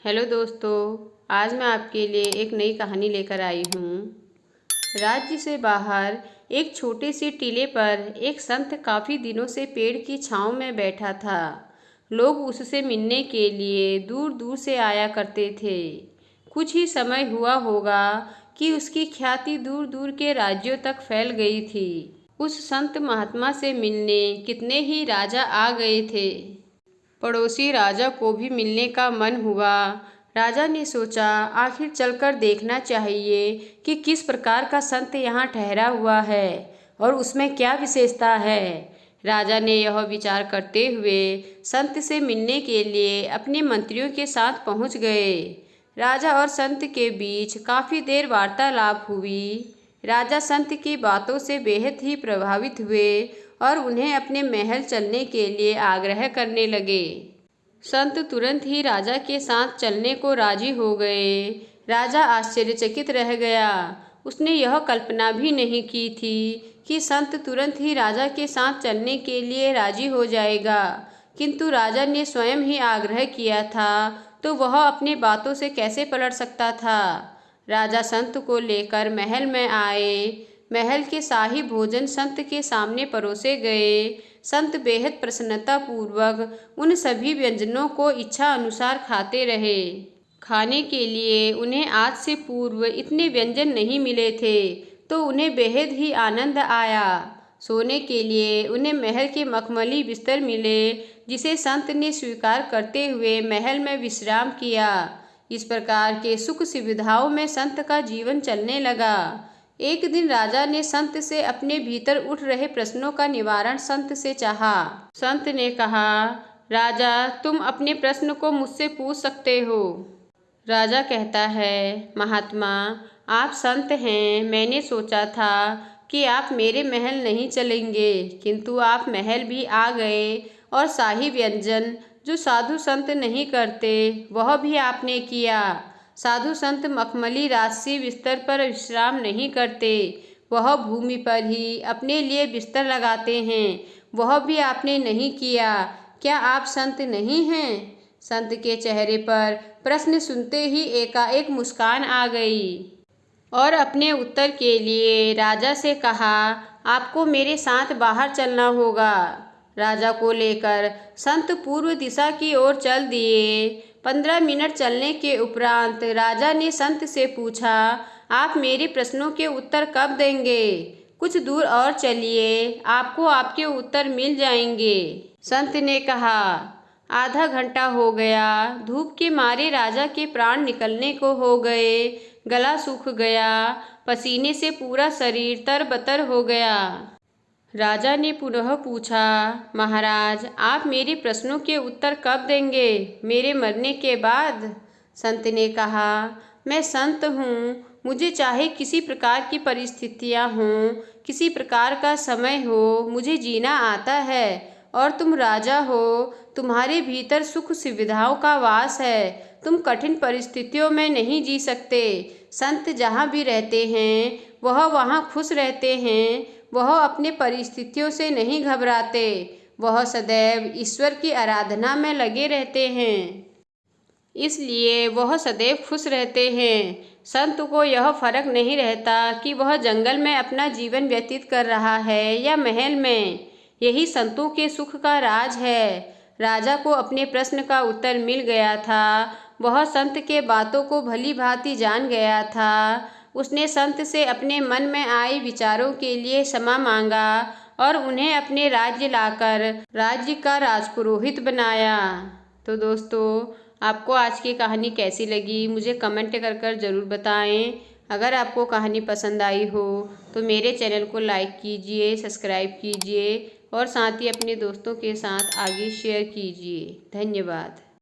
Hello दोस्तों, आज मैं आपके लिए एक नई कहानी लेकर आई हूँ। राज्य से बाहर एक छोटे से टीले पर एक संत काफ़ी दिनों से पेड़ की छांव में बैठा था। लोग उससे मिलने के लिए दूर दूर से आया करते थे। कुछ ही समय हुआ होगा कि उसकी ख्याति दूर दूर के राज्यों तक फैल गई थी। उस संत महात्मा से मिलने कितने ही राजा आ गए थे। पड़ोसी राजा को भी मिलने का मन हुआ। राजा ने सोचा, आखिर चलकर देखना चाहिए कि किस प्रकार का संत यहाँ ठहरा हुआ है और उसमें क्या विशेषता है। राजा ने यह विचार करते हुए संत से मिलने के लिए अपने मंत्रियों के साथ पहुँच गए। राजा और संत के बीच काफ़ी देर वार्तालाप हुई। राजा संत की बातों से बेहद ही प्रभावित हुए और उन्हें अपने महल चलने के लिए आग्रह करने लगे। संत तुरंत ही राजा के साथ चलने को राजी हो गए। राजा आश्चर्यचकित रह गया। उसने यह कल्पना भी नहीं की थी कि संत तुरंत ही राजा के साथ चलने के लिए राजी हो जाएगा, किंतु राजा ने स्वयं ही आग्रह किया था तो वह अपनी बातों से कैसे पलट सकता था। राजा संत को लेकर महल में आए। महल के शाही भोजन संत के सामने परोसे गए। संत बेहद प्रसन्नता पूर्वक उन सभी व्यंजनों को इच्छा अनुसार खाते रहे। खाने के लिए उन्हें आज से पूर्व इतने व्यंजन नहीं मिले थे, तो उन्हें बेहद ही आनंद आया। सोने के लिए उन्हें महल के मखमली बिस्तर मिले, जिसे संत ने स्वीकार करते हुए महल में विश्राम किया। इस प्रकार के सुख सुविधाओं में संत का जीवन चलने लगा। एक दिन राजा ने संत से अपने भीतर उठ रहे प्रश्नों का निवारण संत से चाहा। संत ने कहा, राजा, तुम अपने प्रश्न को मुझसे पूछ सकते हो। राजा कहता है, महात्मा, आप संत हैं। मैंने सोचा था कि आप मेरे महल नहीं चलेंगे, किंतु आप महल भी आ गए और शाही व्यंजन जो साधु संत नहीं करते वह भी आपने किया। साधु संत मखमली राजसी बिस्तर पर विश्राम नहीं करते, वह भूमि पर ही अपने लिए बिस्तर लगाते हैं, वह भी आपने नहीं किया। क्या आप संत नहीं हैं? संत के चेहरे पर प्रश्न सुनते ही एकाएक मुस्कान आ गई और अपने उत्तर के लिए राजा से कहा, आपको मेरे साथ बाहर चलना होगा। राजा को लेकर संत पूर्व दिशा की ओर चल दिए। 15 मिनट चलने के उपरांत राजा ने संत से पूछा, आप मेरे प्रश्नों के उत्तर कब देंगे? कुछ दूर और चलिए, आपको आपके उत्तर मिल जाएंगे। संत ने कहा, आधा घंटा हो गया। धूप के मारे राजा के प्राण निकलने को हो गए। गला सूख गया, पसीने से पूरा शरीर तरबतर हो गया। राजा ने पुनः पूछा, महाराज, आप मेरे प्रश्नों के उत्तर कब देंगे? मेरे मरने के बाद? संत ने कहा, मैं संत हूँ। मुझे चाहे किसी प्रकार की परिस्थितियाँ हों, किसी प्रकार का समय हो, मुझे जीना आता है। और तुम राजा हो, तुम्हारे भीतर सुख सुविधाओं का वास है। तुम कठिन परिस्थितियों में नहीं जी सकते। संत जहाँ भी रहते हैं वह वहाँ खुश रहते हैं। वह अपने परिस्थितियों से नहीं घबराते। वह सदैव ईश्वर की आराधना में लगे रहते हैं, इसलिए वह सदैव खुश रहते हैं। संत को यह फर्क नहीं रहता कि वह जंगल में अपना जीवन व्यतीत कर रहा है या महल में। यही संतों के सुख का राज है। राजा को अपने प्रश्न का उत्तर मिल गया था। वह संत के बातों को भली भांति जान गया था। उसने संत से अपने मन में आए विचारों के लिए क्षमा मांगा और उन्हें अपने राज्य लाकर राज्य का राजपुरोहित बनाया। तो दोस्तों, आपको आज की कहानी कैसी लगी मुझे कमेंट कर कर ज़रूर बताएं। अगर आपको कहानी पसंद आई हो तो मेरे चैनल को लाइक कीजिए, सब्सक्राइब कीजिए और साथ ही अपने दोस्तों के साथ आगे शेयर कीजिए। धन्यवाद।